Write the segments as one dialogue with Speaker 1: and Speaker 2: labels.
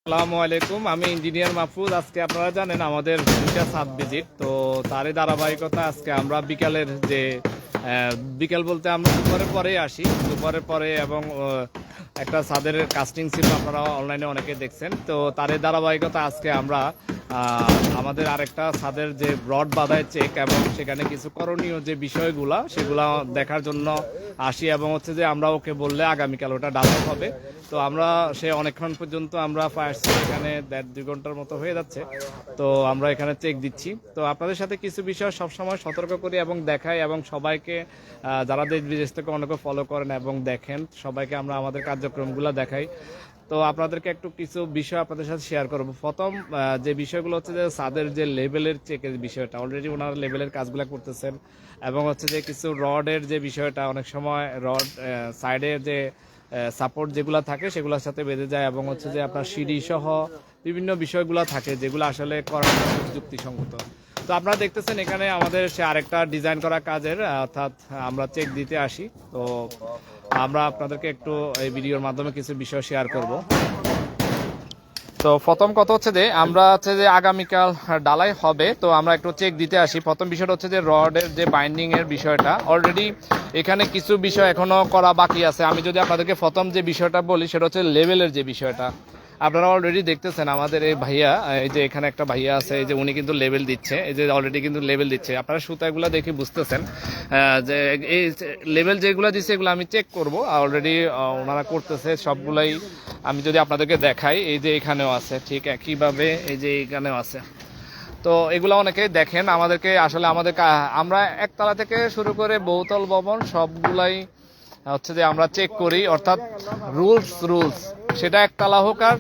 Speaker 1: আসসালামু আলাইকুম, আমি ইঞ্জিনিয়ার মাহফুজ। আজকে আপনারা জানেন আমাদের দুইটা ছাদ ভিজিট, তো তারই ধারাবাহিকতা আজকে আমরা বিকালের যে বিকাল বলতে আমরা দুপুরের পরেই আসি, দুপুরের পরে এবং একটা ছাদের কাস্টিং ছিল, আপনারা অনলাইনে অনেকে দেখছেন। তো তারই ধারাবাহিকতা আজকে আমরা আমাদের আরেকটা ছাদের যে রড বাঁধায় চেক এবং সেখানে কিছু করণীয় যে বিষয়গুলা সেগুলা দেখার জন্য আসি, এবং হচ্ছে যে আমরা ওকে বললে আগামীকাল ওটা ডালাও হবে। তো আমরা সে অনেকক্ষণ পর্যন্ত আমরা ফায়ারছি, এখানে 1.5-2 ঘন্টার মতো হয়ে যাচ্ছে। তো আমরা এখানে চেক দিচ্ছি। তো আপনাদের সাথে কিছু বিষয় সবসময় সতর্ক করি এবং দেখাই, এবং সবাইকে যারা দেশ বিদেশ থেকে অনেকে ফলো করেন এবং দেখেন, সবাইকে আমরা আমাদের কার্যক্রমগুলো দেখাই। তো আপনাদেরকে একটু কিছু বিষয় আপনাদের সাথে শেয়ার করব। প্রথম যে বিষয়গুলো হচ্ছে যে ছাদের যে লেভেলের চেকের বিষয়টা, অলরেডি ওনারা লেভেলের কাজগুলো করতেছেন, এবং হচ্ছে যে কিছু রডের যে বিষয়টা, অনেক সময় রড সাইডে যে সাপোর্ট যেগুলো থাকে সেগুলোর সাথে বেঁধে যায়, এবং হচ্ছে যে আপনার সিঁড়ি সহ বিভিন্ন বিষয়গুলো থাকে যেগুলো আসলে করার যুক্তিসঙ্গত। তো আপনারা দেখতেছেন এখানে আমাদের সে আরেকটা ডিজাইন করা কাজের, অর্থাৎ আমরা চেক দিতে আসি। তো আমরা আপনাদেরকে একটু এই ভিডিওর মাধ্যমে কিছু বিষয় শেয়ার করব। তো প্রথম কথা হচ্ছে যে আমরা হচ্ছে যে আগামীকাল ডালাই হবে, তো আমরা একটু চেক দিতে আসি। প্রথম বিষয়টা হচ্ছে যে রডের যে বাইন্ডিং এর বিষয়টা, অলরেডি এখানে কিছু বিষয় এখনো করা বাকি আছে। আমি যদি আপনাদেরকে প্রথম যে বিষয়টা বলি সেটা হচ্ছে লেভেলের যে বিষয়টা। আপনারা অলরেডি দেখতেছেন আমাদের এই ভাইয়া, এই যে এখানে একটা ভাইয়া আছে, এই যে উনি কিন্তু লেভেল দিচ্ছে, এই যে অলরেডি কিন্তু লেভেল দিচ্ছে। আপনারা সুতাগুলো দেখে বুঝতেছেন যে এই লেভেল যেগুলো দিচ্ছে এগুলো আমি চেক করব। অলরেডি ওনারা করতেছে সবগুলাই। আমি যদি আপনাদেরকে দেখাই, এই যে এখানেও আছে, ঠিক একইভাবে এই যে এখানেও আছে। তো এগুলো অনেকে দেখেন আমাদেরকে, আসলে আমরা একতলা থেকে শুরু করে বহুতল ভবন সবগুলাই হচ্ছে যে আমরা চেক করি, অর্থাৎ রুলস সেটা একতলা হোক আর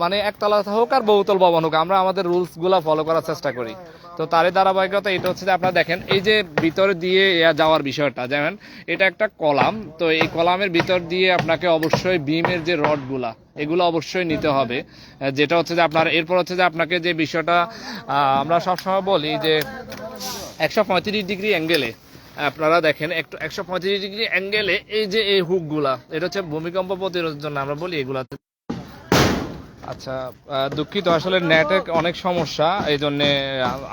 Speaker 1: মানে একতলা হোক আর বহুতল ভবন হোক, আমরা আমাদের রুলস গুলা ফলো করার চেষ্টা করি। তো তারই ধারাবাহিকতা এটা হচ্ছে যে আপনারা দেখেন এই যে ভিতরে দিয়ে যাওয়ার বিষয়টা, যেমন এটা একটা কলাম, তো এই কলামের ভিতর দিয়ে আপনাকে অবশ্যই বিমের যে রডগুলা এগুলো অবশ্যই নিতে হবে। যেটা হচ্ছে যে আপনার এরপর হচ্ছে যে আপনাকে যে বিষয়টা আমরা সবসময় বলি যে 135 ডিগ্রি অ্যাঙ্গেলে আপনারা দেখেন, একটু 135 ডিগ্রি অ্যাঙ্গেলে এই যে এই হুকগুলা, এটা হচ্ছে ভূমিকম্প প্রতিরোধের জন্য আমরা বলি এগুলাতে। আচ্ছা, দুঃখিত, আসলে নেটের অনেক সমস্যা, এই জন্য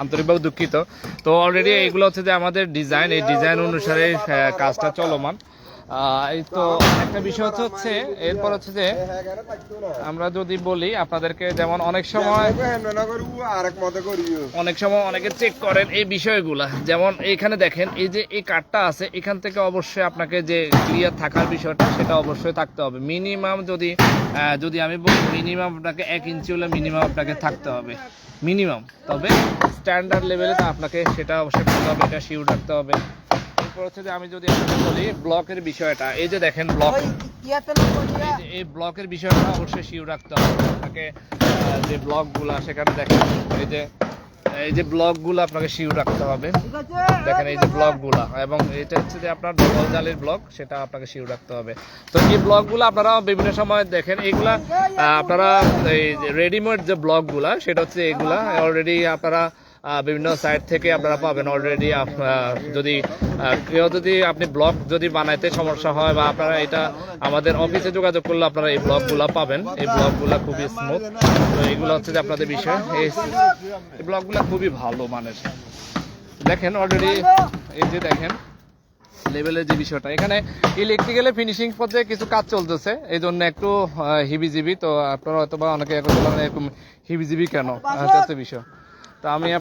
Speaker 1: আন্তরিকভাবে দুঃখিত। তো অলরেডি এইগুলো হচ্ছে যে আমাদের ডিজাইন, এই ডিজাইন অনুসারে কাজটা চলমান। এই তো একটা বিষয় হচ্ছে এরপর হচ্ছে যে আমরা যদি বলি আপনাদেরকে, যেমন অনেক সময় অনেকে চেক করেন এই বিষয়গুলা, যেমন এইখানে দেখেন এই যে এই কার্ডটা আছে, এখান থেকে অবশ্যই আপনাকে যে ক্লিয়ার থাকার বিষয়টা সেটা অবশ্যই থাকতে হবে। মিনিমাম যদি আমি বলি মিনিমাম আপনাকে 1 ইঞ্চি হলে মিনিমাম আপনাকে থাকতে হবে মিনিমাম, তবে স্ট্যান্ডার্ড লেভেলে তো আপনাকে সেটা অবশ্যই করতে হবে, এটা শিওর রাখতে হবে। হচ্ছে যে আমি যদি আপনাকে বলি ব্লকের বিষয়টা, এই যে দেখেন ব্লক, এই ব্লকের বিষয়টা অবশ্যই শিওর রাখতে হবে আপনাকে। যে ব্লকগুলা সেখানে দেখেন এই যে ব্লকগুলো আপনাকে শিওর রাখতে হবে, দেখেন এই যে ব্লকগুলা, এবং এটা হচ্ছে যে আপনার ডবল জালির ব্লক, সেটা আপনাকে শিওর রাখতে হবে। তো এই ব্লকগুলো আপনারা বিভিন্ন সময় দেখেন, এইগুলা আপনারা এই রেডিমেড যে ব্লকগুলা সেটা হচ্ছে এগুলা অলরেডি আপনারা বিভিন্ন সাইট থেকে আপনারা পাবেন। অলরেডি যদি আপনি ব্লক যদি বানাইতে সমস্যা হয়, বা আপনারা এটা আমাদের অফিসে যোগাযোগ করলে আপনারা এই ব্লকগুলো পাবেন। এই ব্লকগুলো খুবই স্মুথ। তো এগুলো হচ্ছে যে আপনাদের বিষয়, এই ব্লকগুলো খুবই ভালো মানের। দেখেন অলরেডি এই যে দেখেন লেভেলের যে বিষয়টা, এখানে ইলেকট্রিক্যালের ফিনিশিং পর্যায়ে কিছু কাজ চলতেছে, এই জন্য একটু হিবিজিবি। তো আপনারা হয়তো বা অনেকে এরকম হিবিজিবি কেন বিষয়। তো আমি